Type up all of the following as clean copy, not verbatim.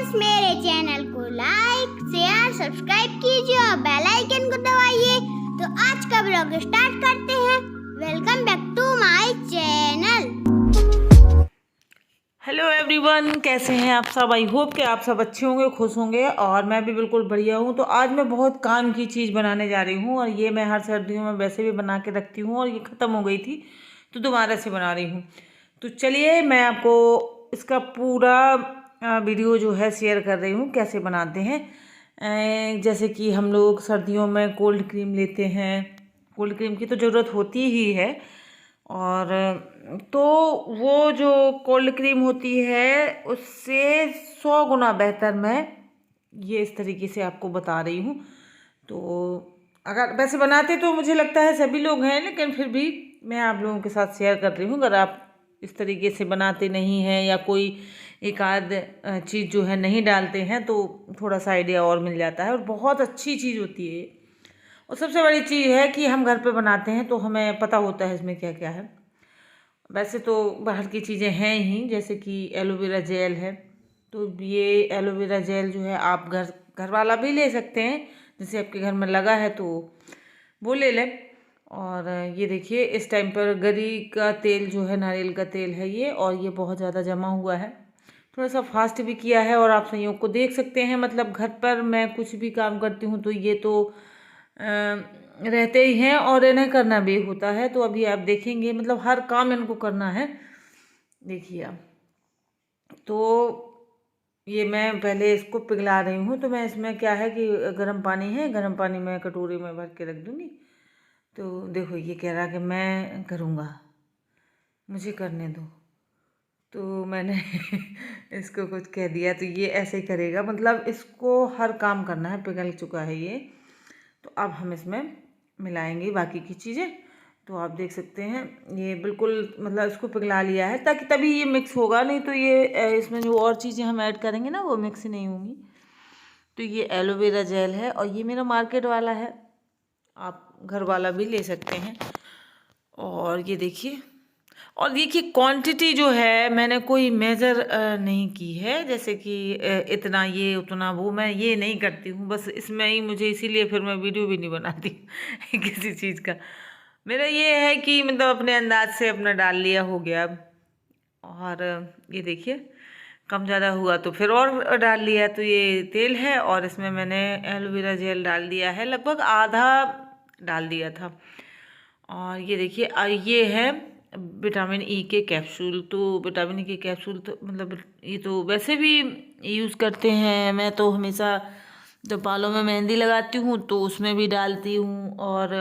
Friends, मेरे channel को like share subscribe कीजिए और बेल आइकन को दबाइए। तो आज का ब्लॉग स्टार्ट करते हैं। Welcome back to my channel. Hello everyone, कैसे हैं आप सब। आई होप कि आप सब अच्छे होंगे, खुश होंगे और मैं भी बिल्कुल बढ़िया हूँ। तो आज मैं बहुत काम की चीज़ बनाने जा रही हूँ और ये मैं हर सर्दियों में वैसे भी बना के रखती हूँ और ये ख़त्म हो गई थी तो दोबारा से बना रही हूँ। तो चलिए मैं आपको इसका पूरा वीडियो जो है शेयर कर रही हूँ कैसे बनाते हैं। जैसे कि हम लोग सर्दियों में कोल्ड क्रीम लेते हैं, कोल्ड क्रीम की तो ज़रूरत होती ही है। और तो वो जो कोल्ड क्रीम होती है उससे 100 गुना बेहतर मैं ये इस तरीके से आपको बता रही हूँ। तो अगर वैसे बनाते तो मुझे लगता है सभी लोग हैं, लेकिन फिर भी मैं आप लोगों के साथ शेयर कर रही हूँ। अगर आप इस तरीके से बनाते नहीं हैं या कोई एक आध चीज़ जो है नहीं डालते हैं तो थोड़ा सा आइडिया और मिल जाता है और बहुत अच्छी चीज़ होती है। और सबसे बड़ी चीज़ है कि हम घर पे बनाते हैं तो हमें पता होता है इसमें क्या क्या है। वैसे तो बाहर की चीज़ें हैं ही, जैसे कि एलोवेरा जेल है, तो ये एलोवेरा जेल जो है आप घर वाला भी ले सकते हैं, जैसे आपके घर में लगा है तो वो ले लें। और ये देखिए इस टाइम पर गरी का तेल जो है, नारियल का तेल है ये, और ये बहुत ज़्यादा जमा हुआ है। थोड़ा सा फास्ट भी किया है और आप संयोग को देख सकते हैं। मतलब घर पर मैं कुछ भी काम करती हूँ तो ये तो रहते ही हैं और इन्हें करना भी होता है। तो अभी आप देखेंगे, मतलब हर काम इनको करना है। देखिए आप, तो ये मैं पहले इसको पिघला रही हूँ। तो मैं इसमें क्या है कि गर्म पानी है, गर्म पानी में कटोरी में भर के रख दूँगी। तो देखो ये कह रहा कि मैं करूँगा, मुझे करने दो। तो मैंने इसको कुछ कह दिया तो ये ऐसे ही करेगा, मतलब इसको हर काम करना है। पिघल चुका है ये, तो अब हम इसमें मिलाएंगे बाकी की चीज़ें। तो आप देख सकते हैं ये बिल्कुल, मतलब इसको पिघला लिया है ताकि तभी ये मिक्स होगा, नहीं तो ये इसमें जो और चीज़ें हम ऐड करेंगे ना वो मिक्स नहीं होंगी। तो ये एलोवेरा जेल है और ये मेरा मार्केट वाला है, आप घर वाला भी ले सकते हैं। और ये देखिए, और देखिए क्वांटिटी जो है मैंने कोई मेज़र नहीं की है, जैसे कि इतना ये उतना वो, मैं ये नहीं करती हूँ। बस इसमें ही मुझे, इसीलिए फिर मैं वीडियो भी नहीं बनाती किसी चीज़ का। मेरा ये है कि मतलब अपने अंदाज से अपना डाल लिया, हो गया। और ये देखिए कम ज़्यादा हुआ तो फिर और डाल लिया। तो ये तेल है और इसमें मैंने एलोवेरा जेल डाल दिया है, लगभग आधा डाल दिया था। और ये देखिए ये है विटामिन ई के कैप्सूल। तो विटामिन ई के कैप्सूल तो मतलब ये तो वैसे भी यूज़ करते हैं। मैं तो हमेशा जब बालों में मेहंदी लगाती हूँ तो उसमें भी डालती हूँ, और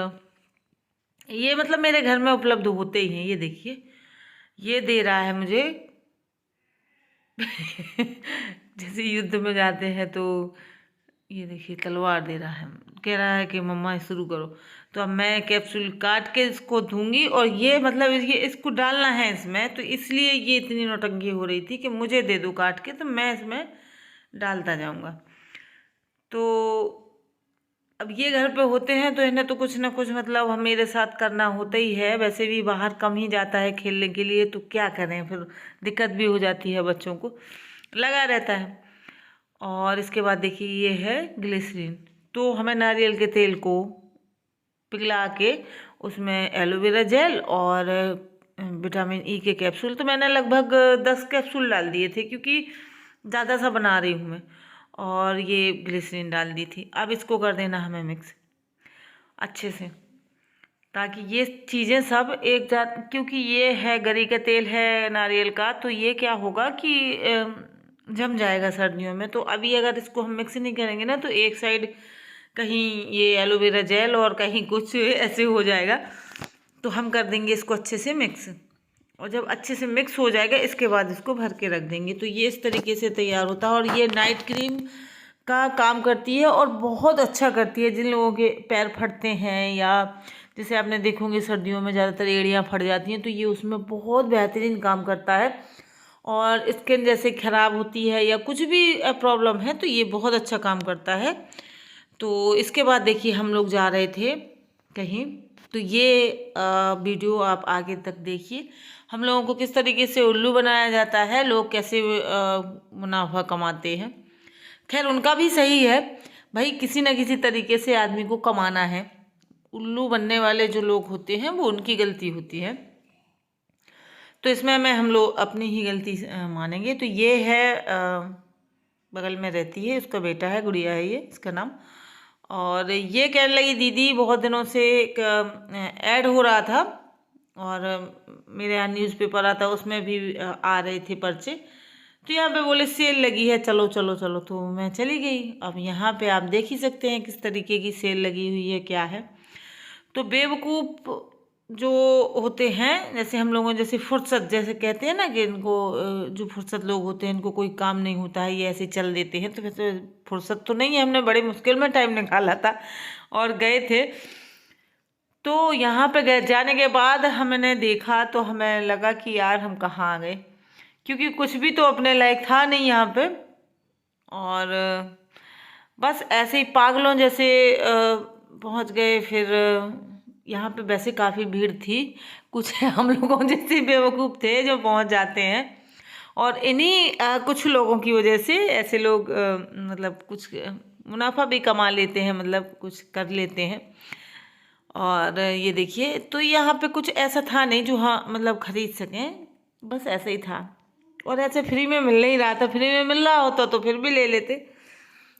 ये मतलब मेरे घर में उपलब्ध होते ही हैं। ये देखिए ये दे रहा है मुझे जैसे युद्ध में जाते हैं तो ये देखिए तलवार दे रहा है, कह रहा है कि मम्मा शुरू करो। तो अब मैं कैप्सूल काट के इसको दूंगी और ये मतलब ये इसको डालना है इसमें, तो इसलिए ये इतनी नौटंकी हो रही थी कि मुझे दे दो काट के, तो मैं इसमें डालता जाऊंगा। तो अब ये घर पे होते हैं तो इन्हें तो कुछ ना कुछ मतलब हम मेरे साथ करना होता ही है। वैसे भी बाहर कम ही जाता है खेलने के लिए, तो क्या करें, फिर दिक्कत भी हो जाती है, बच्चों को लगा रहता है। और इसके बाद देखिए ये है ग्लिसरीन। तो हमें नारियल के तेल को पिघला के उसमें एलोवेरा जेल और विटामिन ई के कैप्सूल, तो मैंने लगभग 10 कैप्सूल डाल दिए थे क्योंकि ज़्यादा सा बना रही हूँ मैं, और ये ग्लिसरीन डाल दी थी। अब इसको कर देना हमें मिक्स अच्छे से, ताकि ये चीज़ें सब एक साथ, क्योंकि ये है गरी का तेल है नारियल का, तो ये क्या होगा कि जम जाएगा सर्दियों में। तो अभी अगर इसको हम मिक्स नहीं करेंगे ना तो एक साइड कहीं ये एलोवेरा जेल और कहीं कुछ ऐसे हो जाएगा। तो हम कर देंगे इसको अच्छे से मिक्स, और जब अच्छे से मिक्स हो जाएगा इसके बाद इसको भर के रख देंगे। तो ये इस तरीके से तैयार होता है और ये नाइट क्रीम का काम करती है और बहुत अच्छा करती है। जिन लोगों के पैर फटते हैं या जैसे आपने देखोगे सर्दियों में ज़्यादातर एड़ियाँ फट जाती हैं, तो ये उसमें बहुत बेहतरीन काम करता है। और स्किन जैसे ख़राब होती है या कुछ भी प्रॉब्लम है तो ये बहुत अच्छा काम करता है। तो इसके बाद देखिए हम लोग जा रहे थे कहीं, तो ये वीडियो आप आगे तक देखिए। हम लोगों को किस तरीके से उल्लू बनाया जाता है, लोग कैसे मुनाफा कमाते हैं। खैर उनका भी सही है भाई, किसी न किसी तरीके से आदमी को कमाना है। उल्लू बनने वाले जो लोग होते हैं वो उनकी गलती होती है, तो इसमें हम लोग अपनी ही गलती मानेंगे। तो ये है बगल में रहती है, उसका बेटा है, गुड़िया है ये इसका नाम। और ये कहने लगी दीदी बहुत दिनों से एक ऐड हो रहा था और मेरे यहाँ न्यूज़पेपर आता, उसमें भी आ रहे थे पर्चे, तो यहाँ पे बोले सेल लगी है, चलो चलो चलो, तो मैं चली गई। अब यहाँ पे आप देख ही सकते हैं किस तरीके की सेल लगी हुई है, क्या है। तो बेवकूफ़ जो होते हैं, जैसे हम लोगों जैसे फुर्सत जैसे कहते हैं ना कि इनको जो फुर्सत लोग होते हैं इनको कोई काम नहीं होता है, ये ऐसे चल देते हैं। तो वैसे फुर्सत तो नहीं है, हमने बड़ी मुश्किल में टाइम निकाला था और गए थे। तो यहाँ पे गए, जाने के बाद हमने देखा तो हमें लगा कि यार हम कहाँ आ गए, क्योंकि कुछ भी तो अपने लायक था नहीं यहाँ पे। और बस ऐसे ही पागलों जैसे पहुँच गए। फिर यहाँ पे वैसे काफ़ी भीड़ थी, कुछ हम लोगों जैसे बेवकूफ़ थे जो पहुँच जाते हैं, और इन्हीं कुछ लोगों की वजह से ऐसे लोग मतलब कुछ मुनाफा भी कमा लेते हैं, मतलब कुछ कर लेते हैं। और ये देखिए, तो यहाँ पे कुछ ऐसा था नहीं जो हाँ मतलब ख़रीद सकें, बस ऐसा ही था। और ऐसे फ्री में मिल नहीं रहा था, फ्री में मिल रहा होता तो फिर भी ले लेते,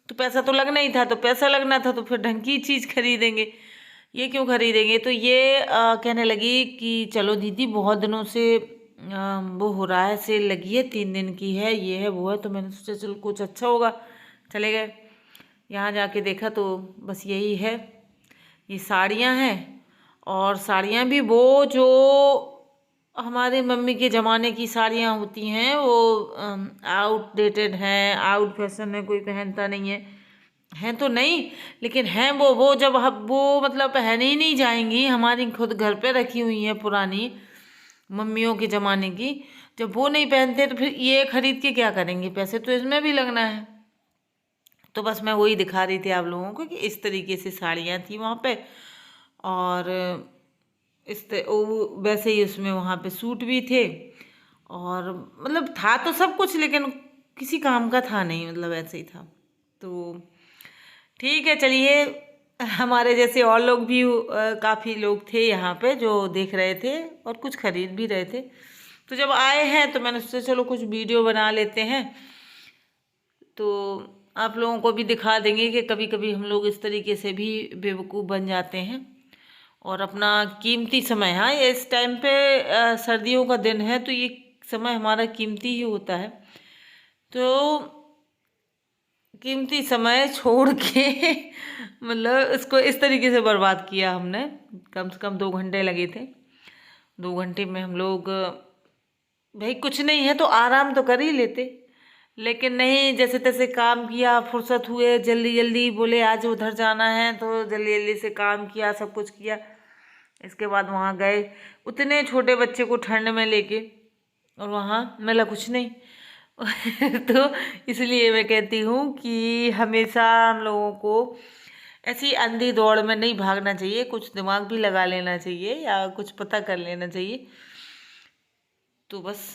तो पैसा तो लगना ही था, तो पैसा लगना था तो फिर ढंग की चीज़ खरीदेंगे, ये क्यों खरीदेंगे। तो ये कहने लगी कि चलो दीदी बहुत दिनों से वो हो रहा है, सेल लगी है, 3 दिन की है, ये है वो है। तो मैंने सोचा चलो कुछ अच्छा होगा, चले गए। यहाँ जाके देखा तो बस यही है, ये साड़ियाँ हैं, और साड़ियाँ भी वो जो हमारे मम्मी के ज़माने की साड़ियाँ होती हैं, वो आउटडेटेड हैं, आउट फैशन में कोई पहनता नहीं है, हैं तो नहीं, लेकिन हैं वो जब वो मतलब पहने ही नहीं जाएंगी। हमारी खुद घर पे रखी हुई है पुरानी मम्मियों के ज़माने की, जब वो नहीं पहनते तो फिर ये खरीद के क्या करेंगे, पैसे तो इसमें भी लगना है। तो बस मैं वही दिखा रही थी आप लोगों को कि इस तरीके से साड़ियाँ थी वहाँ पे, और वैसे ही उसमें वहाँ पे सूट भी थे, और मतलब था तो सब कुछ लेकिन किसी काम का था नहीं, मतलब ऐसे ही था। तो ठीक है, चलिए, हमारे जैसे और लोग भी काफ़ी लोग थे यहाँ पे जो देख रहे थे और कुछ खरीद भी रहे थे। तो जब आए हैं तो मैंने सोचा चलो कुछ वीडियो बना लेते हैं, तो आप लोगों को भी दिखा देंगे कि कभी कभी हम लोग इस तरीके से भी बेवकूफ़ बन जाते हैं और अपना कीमती समय, हाँ ये इस टाइम पे सर्दियों का दिन है तो ये समय हमारा कीमती ही होता है, तो कीमती समय छोड़ के मतलब इसको इस तरीके से बर्बाद किया हमने। कम से कम 2 घंटे लगे थे, 2 घंटे में हम लोग भाई कुछ नहीं है तो आराम तो कर ही लेते, लेकिन नहीं, जैसे तैसे काम किया, फुर्सत हुए, जल्दी जल्दी बोले आज उधर जाना है तो जल्दी जल्दी से काम किया, सब कुछ किया। इसके बाद वहाँ गए, उतने छोटे बच्चे को ठंड में लेके, और वहाँ मिला कुछ नहीं। तो इसलिए मैं कहती हूँ कि हमेशा हम लोगों को ऐसी अंधी दौड़ में नहीं भागना चाहिए, कुछ दिमाग भी लगा लेना चाहिए या कुछ पता कर लेना चाहिए। तो बस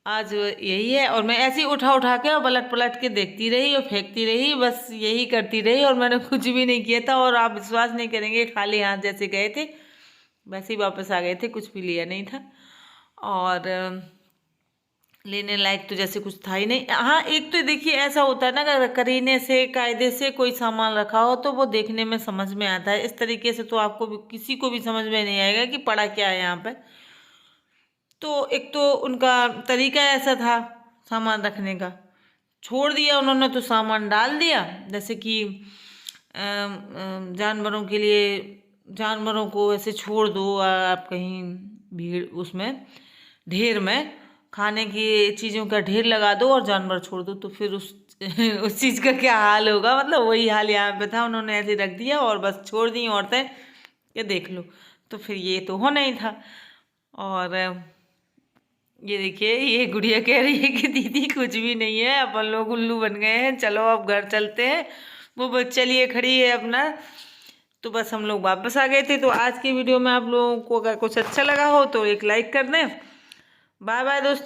आज यही है, और मैं ऐसे ही उठा के और पलट पलट के देखती रही और फेंकती रही, बस यही करती रही, और मैंने कुछ भी नहीं किया था। और आप विश्वास नहीं करेंगे, खाली हाथ जैसे गए थे वैसे ही वापस आ गए थे, कुछ भी लिया नहीं था, और लेने लायक तो जैसे कुछ था ही नहीं। हाँ, एक तो देखिए ऐसा होता है ना, अगर करीने से कायदे से कोई सामान रखा हो तो वो देखने में समझ में आता है, इस तरीके से तो आपको भी किसी को भी समझ में नहीं आएगा कि पड़ा क्या है यहाँ पे। तो एक तो उनका तरीका ऐसा था सामान रखने का, छोड़ दिया उन्होंने तो सामान डाल दिया, जैसे कि जानवरों के लिए, जानवरों को ऐसे छोड़ दो आप कहीं भीड़ उसमें ढेर में, खाने की चीज़ों का ढेर लगा दो और जानवर छोड़ दो, तो फिर उस चीज़ का क्या हाल होगा, मतलब वही हाल यहाँ पे था। उन्होंने ऐसे रख दिया और बस छोड़ दी औरतें ये देख लो, तो फिर ये तो होना ही था। और ये देखिए, ये गुड़िया कह रही है कि दीदी कुछ भी नहीं है, अपन लोग उल्लू बन गए हैं, चलो अब घर चलते हैं। वो बस चलिए खड़ी है अपना, तो बस हम लोग वापस आ गए थे। तो आज की वीडियो में आप लोगों को अगर कुछ अच्छा लगा हो तो एक लाइक कर दें। बाय बाय दोस्तों।